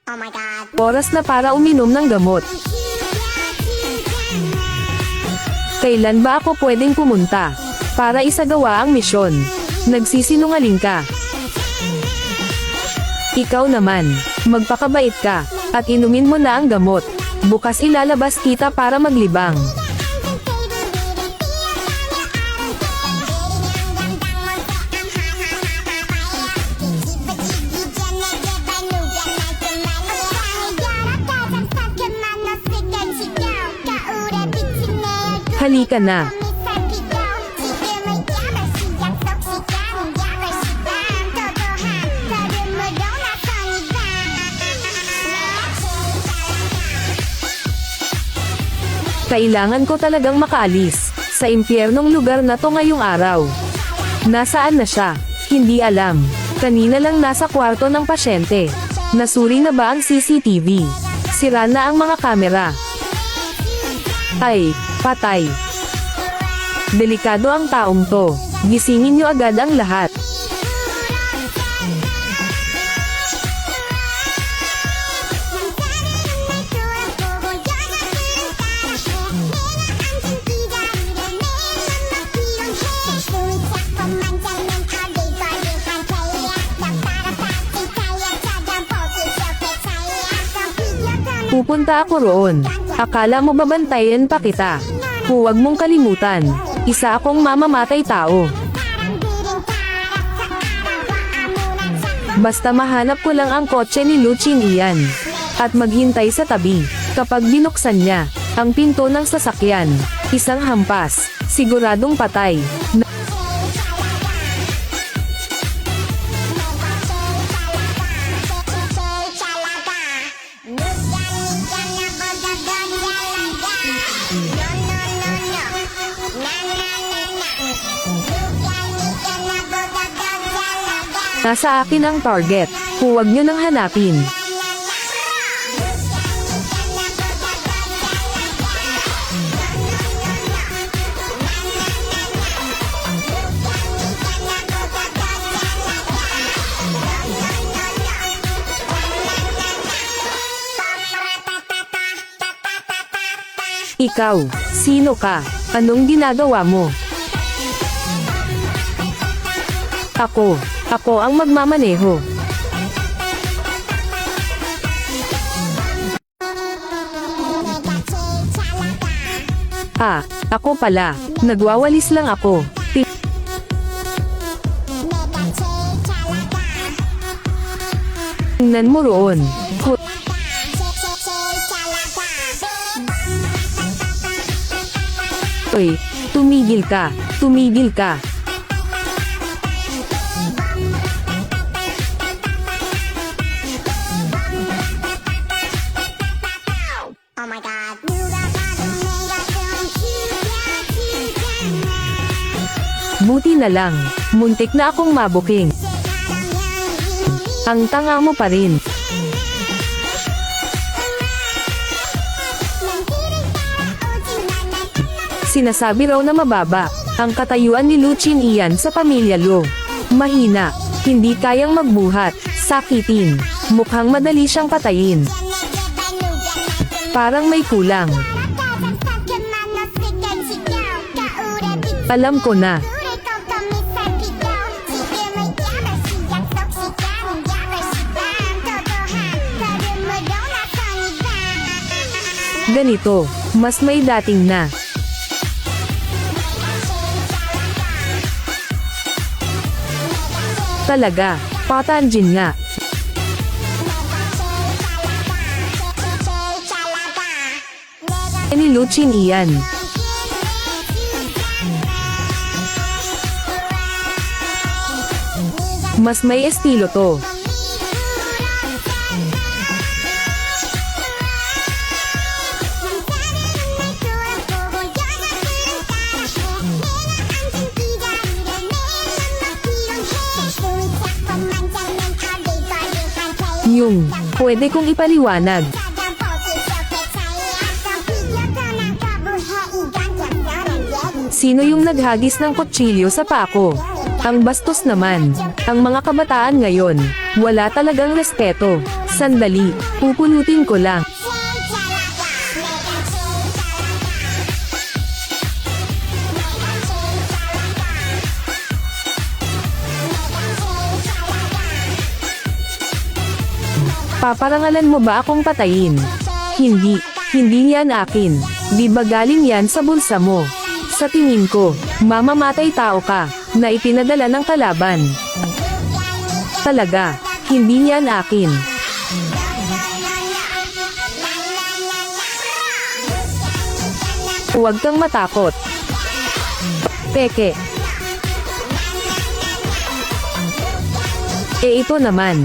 Oh my God. Oras na para uminom ng gamot. Kailan ba ako pwedeng pumunta para isagawa ang misyon? Nagsisinungaling ka. Ikaw naman, magpakabait ka, at inumin mo na ang gamot. Bukas ilalabas kita para maglibang. Halika na. Kailangan ko talagang makaalis sa impyernong lugar na to ngayong araw. Nasaan na siya? Hindi alam. Kanina lang nasa kwarto ng pasyente. Nasuri na ba ang CCTV? Sira na ang mga kamera. Ay, patay. Delikado ang taong to. Gisingin niyo agad ang lahat. Pupunta ako roon. Akala mo babantayan pa kita? Huwag mong kalimutan. Isa akong mamamatay tao. Basta mahanap ko lang ang kotse ni Luchin Ian. At maghintay sa tabi. Kapag binuksan niya ang pinto ng sasakyan, isang hampas, siguradong patay. Nasa akin ang target. Huwag nyo nang hanapin. Ikaw, sino ka? Anong ginagawa mo? Ako ang magmamaneho. Ako pala. Nagwawalis lang ako. Tingnan mo roon. Uy, tumigil ka. Tumigil ka. Oh my God. Buti na lang. Muntik na akong mabuking. Ang tanga mo pa rin. Sinasabi raw na mababa ang katayuan ni Luchin Ian sa pamilya Lo. Mahina. Hindi kayang magbuhat. Sakitin. Mukhang madali siyang patayin. Parang may kulang. Alam ko na. Ganito, mas may dating na. Talaga, patanjin nga. Ni Luchin Ian. Mas may estilo to. Yung, pwede kong ipaliwanag. Sino yung naghagis ng kutsilyo sa pako? Ang bastos naman. Ang mga kabataan ngayon, wala talagang respeto. Sandali, pupulutin ko lang. Paparangalan mo ba akong patayin? Hindi, hindi yan akin. Di ba galing yan sa bulsa mo? Sa tingin ko, mamamatay tao ka, na ipinadala ng kalaban. Talaga, hindi yan akin. Huwag kang matakot. Peke. Ito naman.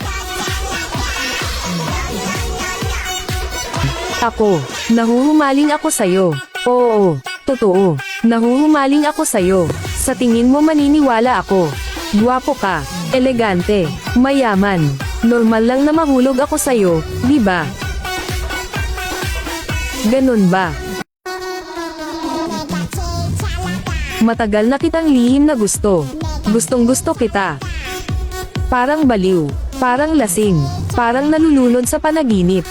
Ako, nahuhumaling ako sa'yo. Oo, totoo, nahuhumaling ako sa'yo. Sa tingin mo maniniwala ako. Gwapo ka, elegante, mayaman. Normal lang na mahulog ako sa'yo, di ba? Ganun ba? Matagal na kitang lihim na gusto. Gustong gusto kita. Parang baliw, parang lasing, parang nalulunod sa panaginip.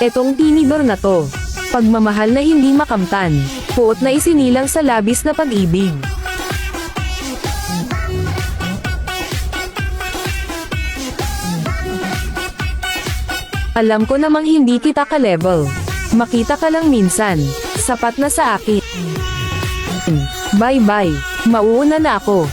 Etong tinidor na to. Pagmamahal na hindi makamtan. Puot na isinilang sa labis na pag-ibig. Alam ko namang hindi kita ka-level. Makita ka lang minsan. Sapat na sa akin. Bye-bye. Mauuna na ako.